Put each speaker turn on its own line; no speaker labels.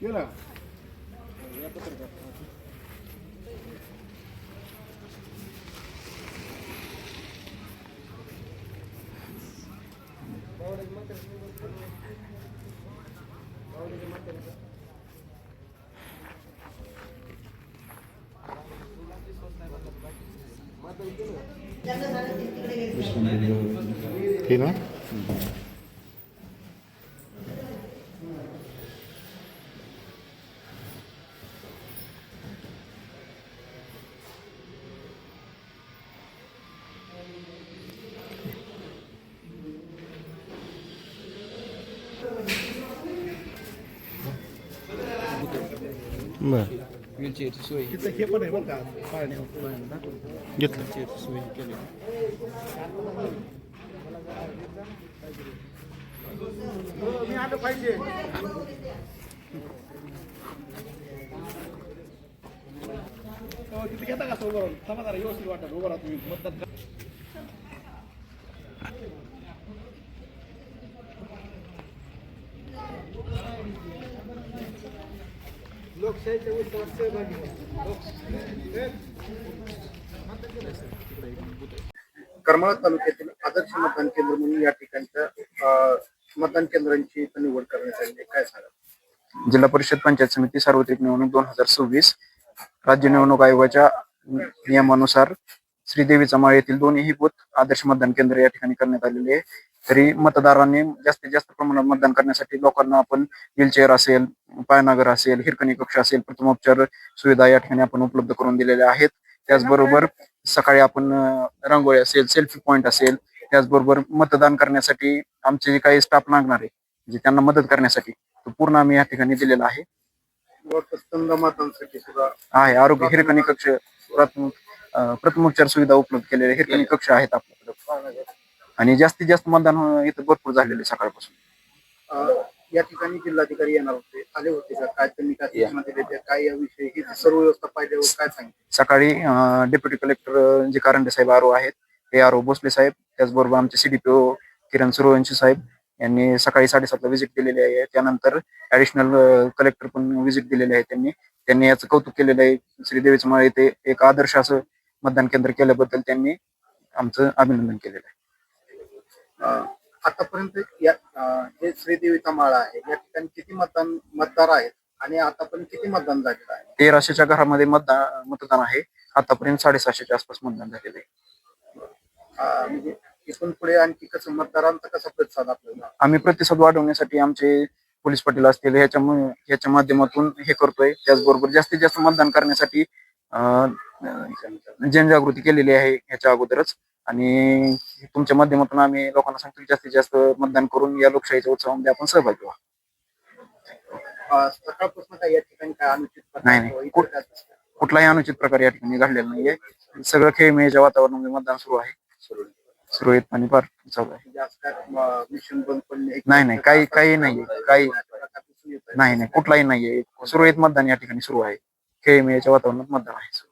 गेला ठीक ना. बरं
व्हीलचेअरची सोय
तिथं हे पण आहे बरं का पाळणे घेतलं.
व्हीलचेअरची सोय केली.
मी आलं पाहिजे. तिथे घेता का असं उभं राहून थांबा जरा व्यवस्थित वाटत उभं राहा तुम्ही मतदान करा. लोकशाहीच्या उत्सवात सहभागी करमाळा तालुक्यातील आदर्श मतदान केंद्र म्हणून या ठिकाणच्या मतदान केंद्रांची निवड करण्यात आली आहे. काय सांगा.
जिल्हा परिषद पंचायत समिती सार्वत्रिक निवडणूक 2026 राज्य निवडणूक आयोगाच्या नियमानुसार श्रीदेवीचा माळ येथील दोन्ही बूथ आदर्श मतदान केंद्र या ठिकाणी करण्यात आलेले आहे. तरी मतदारांनी जास्तीत जास्त प्रमाणात मतदान करण्यासाठी लोकांना आपण व्हीलचेअर असेल, पायनागर असेल, हिरकणी कक्ष असेल, प्रथमोपचार सुविधा या ठिकाणी आपण उपलब्ध करून दिलेल्या आहेत. त्याचबरोबर सकाळी आपण रांगोळी असेल, सेल्फी पॉइंट असेल, त्याचबरोबर मतदान करण्यासाठी आमचे जे काही स्टाफ लागणार आहे म्हणजे त्यांना मदत करण्यासाठी तो पूर्ण आम्ही या ठिकाणी दिलेला आहे.
मातांसाठी सुद्धा
आहे आरोग्य हिरकणी कक्ष, प्रथमोपचार सुविधा उपलब्ध केलेले हिरकणी कक्ष आहेत आपल्याकडे आणि जास्तीत जास्त मतदान इथं भरपूर झालेले सकाळपासून.
या ठिकाणी जिल्हाधिकारी येणार होते, आले होते का? काय त्यांनी काय सूचना दिल्या होत्या? काय याविषयी ही सर्व व्यवस्था पाहिल्यावर काय सांगितलं?
सकाळी डेप्युटी कलेक्टर जे कारंडे साहेब आरओ आहेत ते आरओ भोसले साहेब, त्याचबरोबर आमचे सीडीपीओ किरण सूर्यवंशी साहेब यांनी सकाळी 7:30ला व्हिजिट दिलेली आहे. त्यानंतर ऍडिशनल कलेक्टर पण व्हिजिट दिलेले आहे. त्यांनी याचं कौतुक केलेलं आहे. श्रीदेवीचं माळ येथे एक आदर्श असं मतदान केंद्र केल्याबद्दल त्यांनी आमचं अभिनंदन केलेलं आहे.
आतापर्यंत जे श्रीदेवीचा माळा आहे या ठिकाणी किती मतदार आहेत आणि आतापर्यंत किती मतदान झालेलं आहे?
1300च्या घरामध्ये मतदान आहे. आतापर्यंत 650च्या आसपास मतदान झालेलं आहे.
म्हणजे इथून पुढे आणखी कसं मतदारांचा कसा प्रतिसाद आपल्याला?
आम्ही प्रतिसाद वाढवण्यासाठी आमचे पोलीस पाटील असतील ह्याच्या माध्यमातून हे करतोय. त्याचबरोबर जास्तीत जास्त मतदान करण्यासाठी जनजागृती केलेली आहे ह्याच्या अगोदरच आणि तुमच्या माध्यमातून आम्ही लोकांना सांगतो जास्तीत जास्त मतदान करून या लोकशाहीच्या उत्सवामध्ये आपण सहभागी व्हा.
सकाळपासून काय या ठिकाणी काय अनुचित
नाही कुठलाही अनुचित प्रकार या ठिकाणी घडलेला नाहीये. सगळं खेळमेळीच्या वातावरणामध्ये मतदान सुरू आहे. सुरळीत आणि फार चालू आहे.
मिशन बंद पडले
नाही काही नाहीये. काही नाही कुठलाही नाहीये. सुरळीत मतदान या ठिकाणी सुरू आहे. खेळमेळीच्या वातावरणात मतदान आहे.